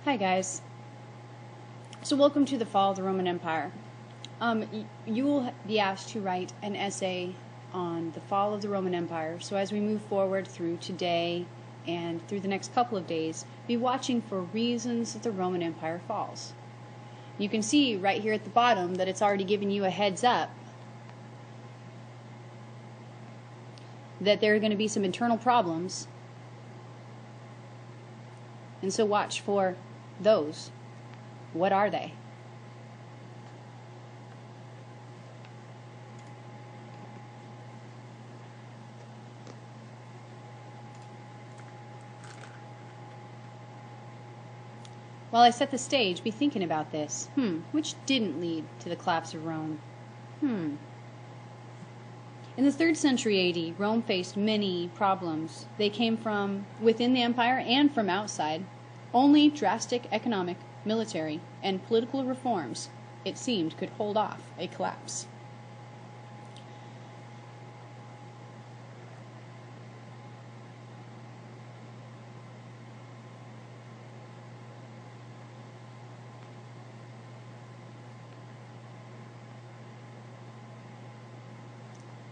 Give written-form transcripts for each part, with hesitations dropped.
Hi guys. So welcome to the fall of the Roman Empire. You will be asked to write an essay on the fall of the Roman Empire. So as we move forward through today and through the next couple of days, be watching for reasons that the Roman Empire falls. You can see right here at the bottom that it's already given you a heads up that there are going to be some internal problems. And so watch for those. What are they? While I set the stage, be thinking about this. Which didn't lead to the collapse of Rome? In the 3rd century AD, Rome faced many problems. They came from within the empire and from outside. Only drastic economic, military, and political reforms, it seemed, could hold off a collapse.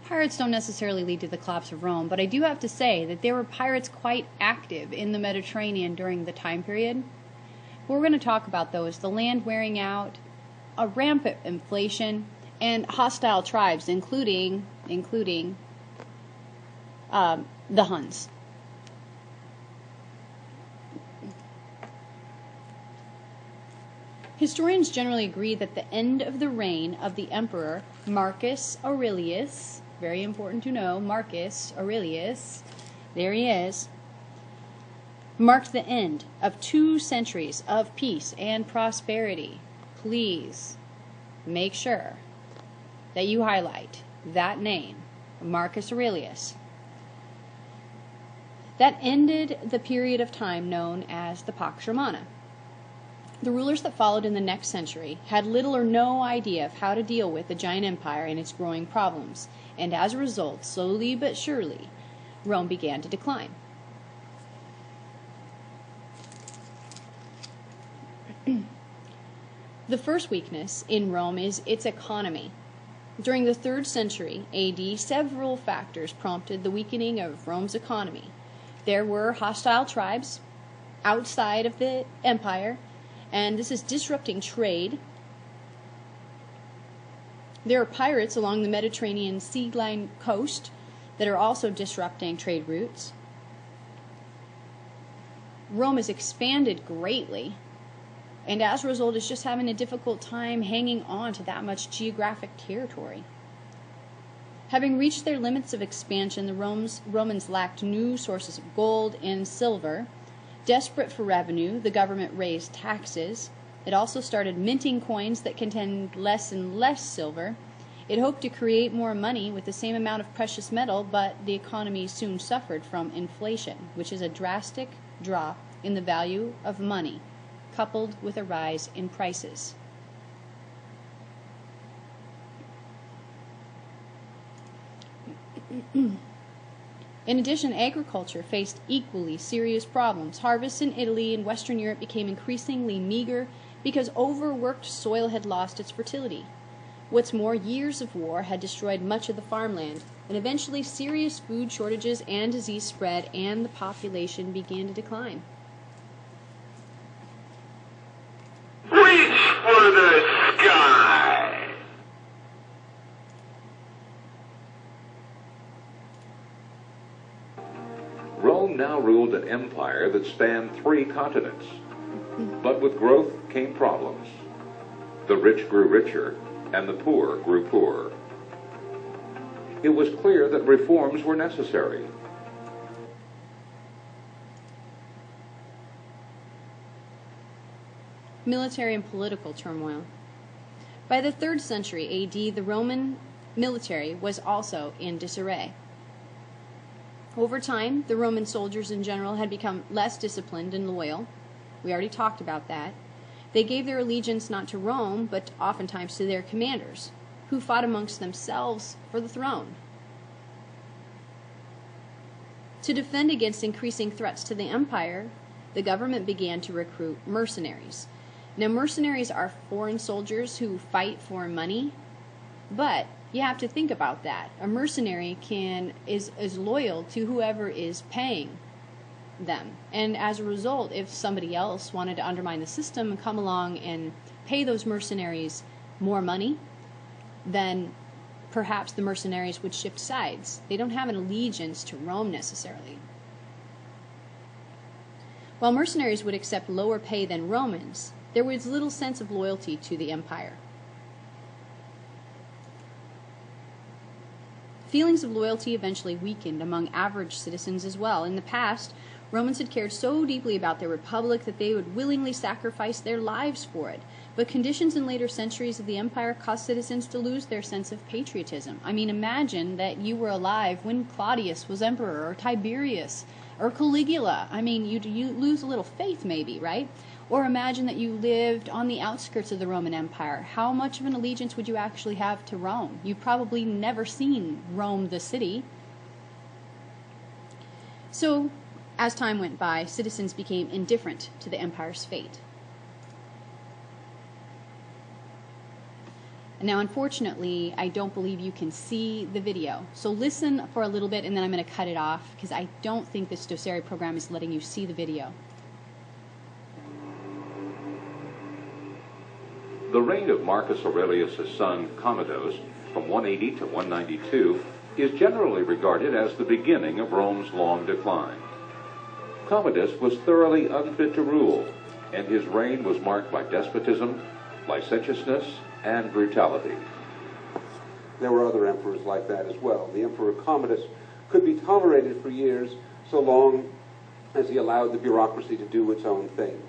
Pirates don't necessarily lead to the collapse of Rome, but I do have to say that there were pirates quite active in the Mediterranean during the time period. We're going to talk about those: the land wearing out, a rampant inflation, and hostile tribes, including the Huns. Historians generally agree that the end of the reign of the emperor Marcus Aurelius, very important to know, Marcus Aurelius, there he is, marked the end of 2 centuries of peace and prosperity. Please make sure that you highlight that name, Marcus Aurelius. That ended the period of time known as the Pax Romana. The rulers that followed in the next century had little or no idea of how to deal with the giant empire and its growing problems, and as a result, slowly but surely, Rome began to decline. The first weakness in Rome is its economy. During the 3rd century AD, several factors prompted the weakening of Rome's economy. There were hostile tribes outside of the empire, and this is disrupting trade. There are pirates along the Mediterranean sea line coast that are also disrupting trade routes. Rome has expanded greatly, and as a result is just having a difficult time hanging on to that much geographic territory. Having reached their limits of expansion, the Romans lacked new sources of gold and silver. Desperate for revenue, the government raised taxes. It also started minting coins that contained less and less silver. It hoped to create more money with the same amount of precious metal, but the economy soon suffered from inflation, which is a drastic drop in the value of money, coupled with a rise in prices. In addition, agriculture faced equally serious problems. Harvests in Italy and Western Europe became increasingly meager because overworked soil had lost its fertility. What's more, years of war had destroyed much of the farmland, and eventually serious food shortages and disease spread, and the population began to decline. Reach for the sky! Rome now ruled an empire that spanned 3 continents. But with growth came problems. The rich grew richer, and the poor grew poorer. It was clear that reforms were necessary. Military and political turmoil. By the 3rd century AD, the Roman military was also in disarray. Over time, the Roman soldiers in general had become less disciplined and loyal. We already talked about that. They gave their allegiance not to Rome, but oftentimes to their commanders, who fought amongst themselves for the throne. To defend against increasing threats to the empire, the government began to recruit mercenaries. Now, mercenaries are foreign soldiers who fight for money, but you have to think about that. A mercenary is loyal to whoever is paying them. And as a result, if somebody else wanted to undermine the system and come along and pay those mercenaries more money, then perhaps the mercenaries would shift sides. They don't have an allegiance to Rome necessarily. While mercenaries would accept lower pay than Romans, there was little sense of loyalty to the empire. Feelings of loyalty eventually weakened among average citizens as well. In the past, Romans had cared so deeply about their republic that they would willingly sacrifice their lives for it. But conditions in later centuries of the empire caused citizens to lose their sense of patriotism. I mean, imagine that you were alive when Claudius was emperor, or Tiberius, or Caligula. I mean, you lose a little faith maybe, right? Or imagine that you lived on the outskirts of the Roman Empire. How much of an allegiance would you actually have to Rome? You've probably never seen Rome the city. So, as time went by, citizens became indifferent to the empire's fate. Now, unfortunately, I don't believe you can see the video. So listen for a little bit, and then I'm going to cut it off, because I don't think this Doceri program is letting you see the video. The reign of Marcus Aurelius' son Commodus, from 180 to 192, is generally regarded as the beginning of Rome's long decline. Commodus was thoroughly unfit to rule, and his reign was marked by despotism, licentiousness, and brutality. There were other emperors like that as well. The Emperor Commodus could be tolerated for years so long as he allowed the bureaucracy to do its own thing.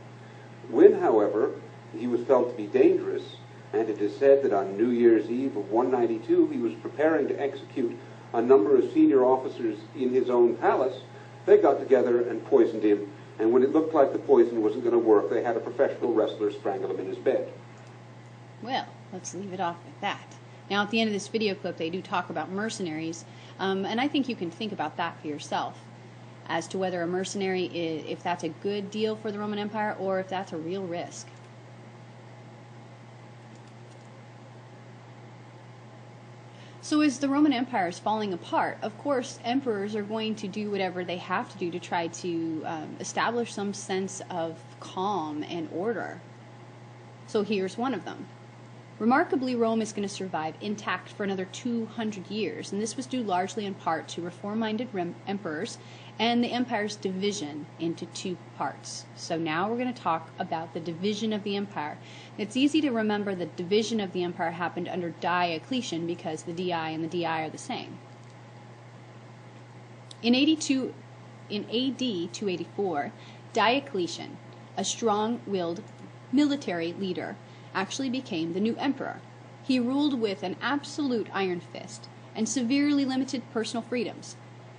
When, however, he was felt to be dangerous, and it is said that on New Year's Eve of 192 he was preparing to execute a number of senior officers in his own palace, they got together and poisoned him, and when it looked like the poison wasn't going to work, they had a professional wrestler strangle him in his bed. Well, let's leave it off at that. Now, at the end of this video clip, they do talk about mercenaries, and I think you can think about that for yourself as to whether a mercenary is, if that's a good deal for the Roman Empire or if that's a real risk. So as the Roman Empire is falling apart, of course, emperors are going to do whatever they have to do to try to establish some sense of calm and order. So here's one of them. Remarkably, Rome is going to survive intact for another 200 years, and this was due largely in part to reform-minded emperors and the empire's division into two parts. So now we're going to talk about the division of the empire. It's easy to remember the division of the empire happened under Diocletian because the DI and the DI are the same. In AD 284, Diocletian, a strong-willed military leader, actually became the new emperor. He ruled with an absolute iron fist and severely limited personal freedoms.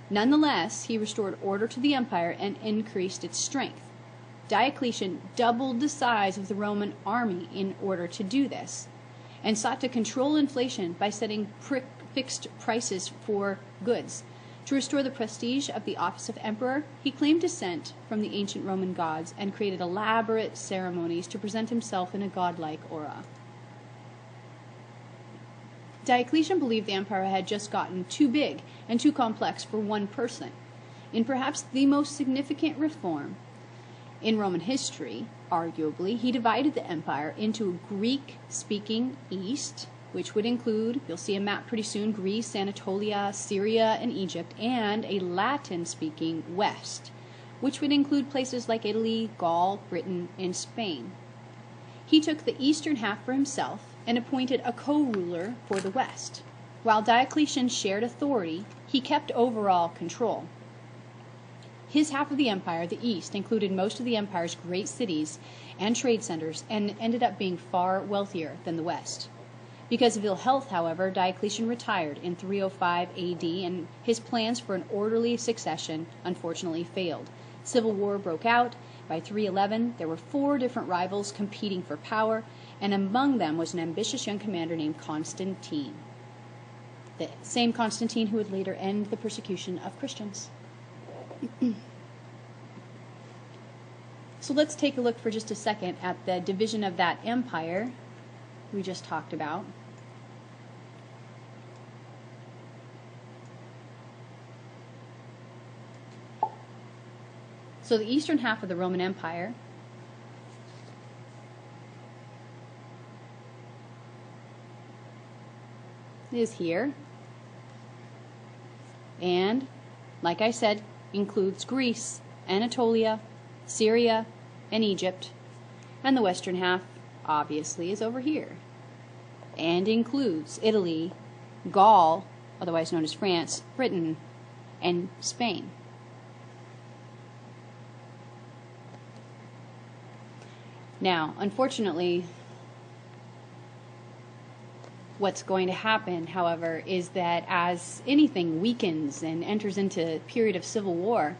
Nonetheless, he restored order to the empire and increased its strength. Diocletian doubled the size of the Roman army in order to do this, and sought to control inflation by setting fixed prices for goods. To restore the prestige of the office of emperor, he claimed descent from the ancient Roman gods and created elaborate ceremonies to present himself in a godlike aura. Diocletian believed the empire had just gotten too big and too complex for one person. In perhaps the most significant reform in Roman history, arguably, he divided the empire into a Greek-speaking East, which would include, you'll see a map pretty soon, Greece, Anatolia, Syria, and Egypt, and a Latin-speaking West, which would include places like Italy, Gaul, Britain, and Spain. He took the eastern half for himself and appointed a co-ruler for the West. While Diocletian shared authority, he kept overall control. His half of the empire, the East, included most of the empire's great cities and trade centers and ended up being far wealthier than the West. Because of ill health, however, Diocletian retired in 305 AD, and his plans for an orderly succession unfortunately failed. Civil war broke out. By 311, there were 4 different rivals competing for power, and among them was an ambitious young commander named Constantine, the same Constantine who would later end the persecution of Christians. So let's take a look for just a second at the division of that empire we just talked about. So the eastern half of the Roman Empire is here, and like I said, includes Greece, Anatolia, Syria, and Egypt, and the western half obviously is over here, and includes Italy, Gaul, otherwise known as France, Britain, and Spain. Now, unfortunately, what's going to happen, however, is that as anything weakens and enters into a period of civil war,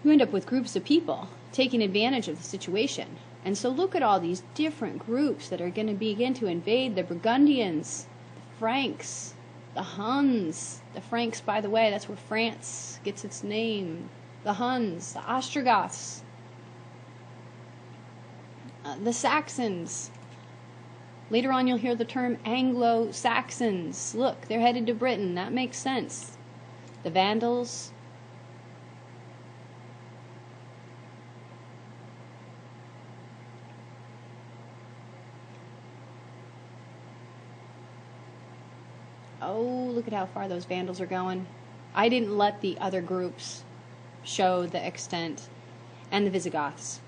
you end up with groups of people taking advantage of the situation. And so look at all these different groups that are going to begin to invade: the Burgundians, the Franks, the Huns. The Franks, by the way, that's where France gets its name. The Huns, the Ostrogoths, the Saxons. Later on you'll hear the term Anglo-Saxons. Look, they're headed to Britain. That makes sense. The Vandals. Oh, look at how far those Vandals are going. I didn't let the other groups show the extent. And the Visigoths.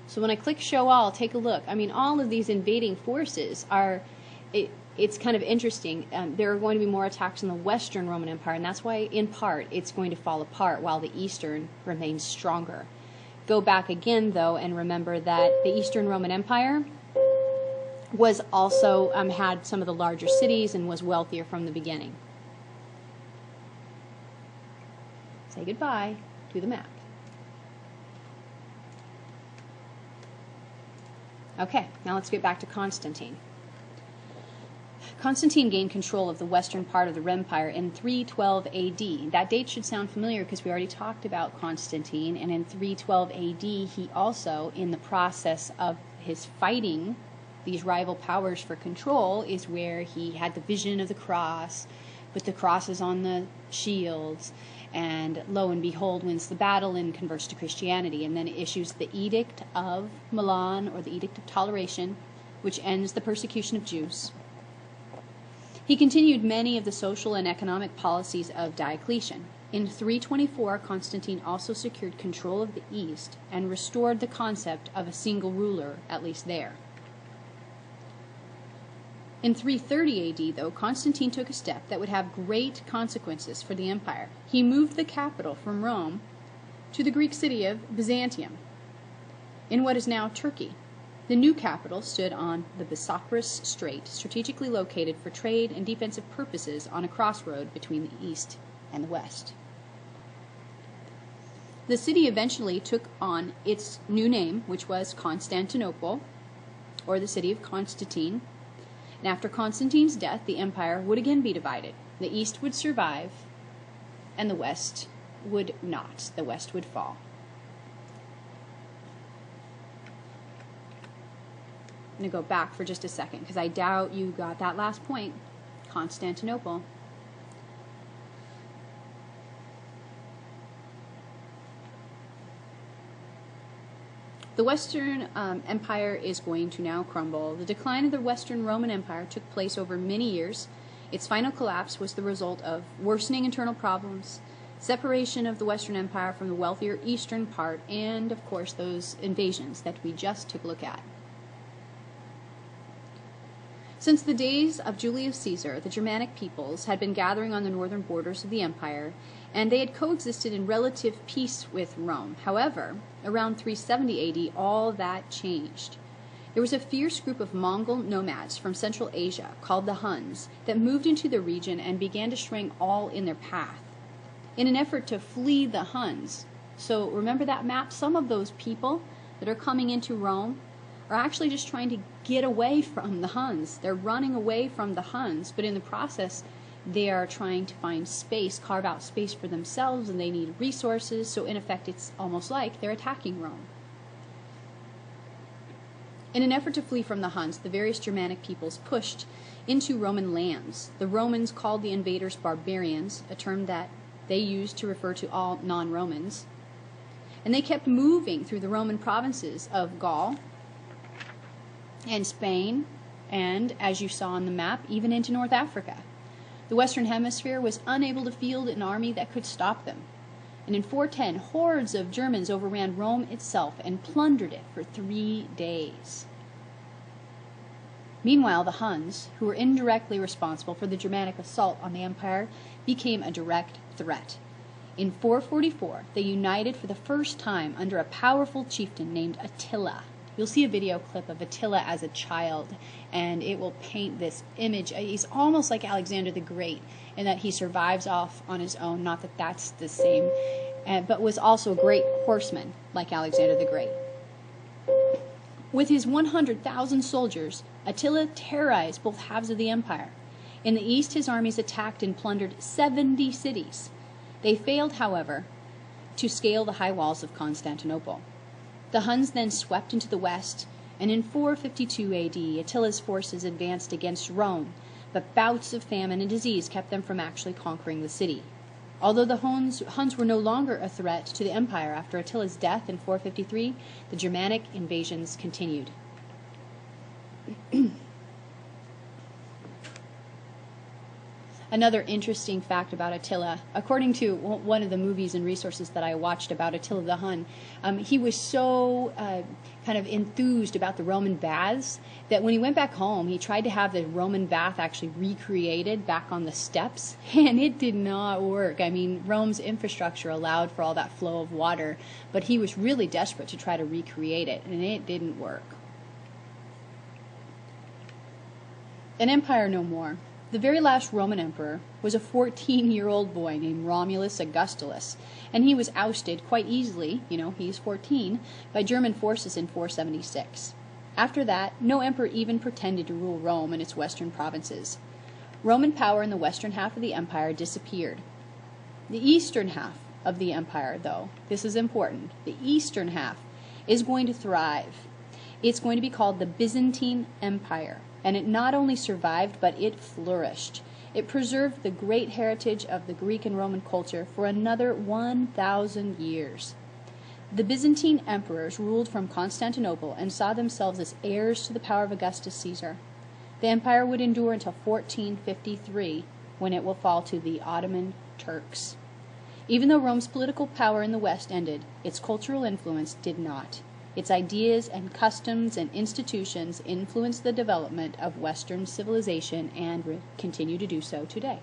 So when I click show all, take a look. I mean, all of these invading forces are, it's kind of interesting. There are going to be more attacks on the Western Roman Empire, and that's why, in part, it's going to fall apart while the Eastern remains stronger. Go back again, though, and remember that the Eastern Roman Empire was also, had some of the larger cities and was wealthier from the beginning. Say goodbye to the map. Okay, now let's get back to Constantine. Constantine gained control of the western part of the Empire in 312 AD. That date should sound familiar because we already talked about Constantine, and in 312 AD he also, in the process of his fighting these rival powers for control, is where he had the vision of the cross, with the crosses on the shields, and lo and behold wins the battle and converts to Christianity, and then issues the Edict of Milan, or the Edict of Toleration, which ends the persecution of Jews. He continued many of the social and economic policies of Diocletian. In 324, Constantine also secured control of the East and restored the concept of a single ruler, at least there. In 330 AD, though, Constantine took a step that would have great consequences for the empire. He moved the capital from Rome to the Greek city of Byzantium, in what is now Turkey. The new capital stood on the Bosphorus Strait, strategically located for trade and defensive purposes on a crossroad between the east and the west. The city eventually took on its new name, which was Constantinople, or the city of Constantine. And after Constantine's death, the empire would again be divided. The east would survive, and the west would not. The west would fall. I'm going to go back for just a second, because I doubt you got that last point. Constantinople. The Western Empire is going to now crumble. The decline of the Western Roman Empire took place over many years. Its final collapse was the result of worsening internal problems, separation of the Western Empire from the wealthier eastern part, and, of course, those invasions that we just took a look at. Since the days of Julius Caesar, the Germanic peoples had been gathering on the northern borders of the empire, and they had coexisted in relative peace with Rome. However, around 370 AD, all that changed. There was a fierce group of Mongol nomads from Central Asia, called the Huns, that moved into the region and began destroying all in their path. In an effort to flee the Huns, so remember that map, some of those people that are coming into Rome are actually just trying to get away from the Huns. They're running away from the Huns, but in the process, They are trying to find space, carve out space for themselves, and they need resources, so in effect it's almost like they're attacking Rome. In an effort to flee from the Huns, the various Germanic peoples pushed into Roman lands. The Romans called the invaders barbarians, a term that they used to refer to all non-Romans. And they kept moving through the Roman provinces of Gaul and Spain, and, as you saw on the map, even into North Africa. The Western Hemisphere was unable to field an army that could stop them. And in 410, hordes of Germans overran Rome itself and plundered it for 3 days. Meanwhile, the Huns, who were indirectly responsible for the Germanic assault on the empire, became a direct threat. In 444, they united for the first time under a powerful chieftain named Attila. You'll see a video clip of Attila as a child, and it will paint this image. He's almost like Alexander the Great in that he survives off on his own, not that that's the same, but was also a great horseman like Alexander the Great. With his 100,000 soldiers, Attila terrorized both halves of the empire. In the east, his armies attacked and plundered 70 cities. They failed, however, to scale the high walls of Constantinople. The Huns then swept into the west, and in 452 AD, Attila's forces advanced against Rome, but bouts of famine and disease kept them from actually conquering the city. Although the Huns were no longer a threat to the empire after Attila's death in 453, the Germanic invasions continued. Another interesting fact about Attila, according to one of the movies and resources that I watched about Attila the Hun, he was so kind of enthused about the Roman baths that when he went back home, he tried to have the Roman bath actually recreated back on the steps, and it did not work. I mean, Rome's infrastructure allowed for all that flow of water, but he was really desperate to try to recreate it, and it didn't work. An empire no more. The very last Roman emperor was a 14-year-old boy named Romulus Augustulus, and he was ousted quite easily, he's 14, by German forces in 476. After that, no emperor even pretended to rule Rome and its western provinces. Roman power in the western half of the empire disappeared. The eastern half of the empire, though, this is important, the eastern half is going to thrive. It's going to be called the Byzantine Empire. And it not only survived, but it flourished. It preserved the great heritage of the Greek and Roman culture for another 1,000 years. The Byzantine emperors ruled from Constantinople and saw themselves as heirs to the power of Augustus Caesar. The empire would endure until 1453, when it will fall to the Ottoman Turks. Even though Rome's political power in the West ended, its cultural influence did not. Its ideas and customs and institutions influenced the development of Western civilization and continue to do so today.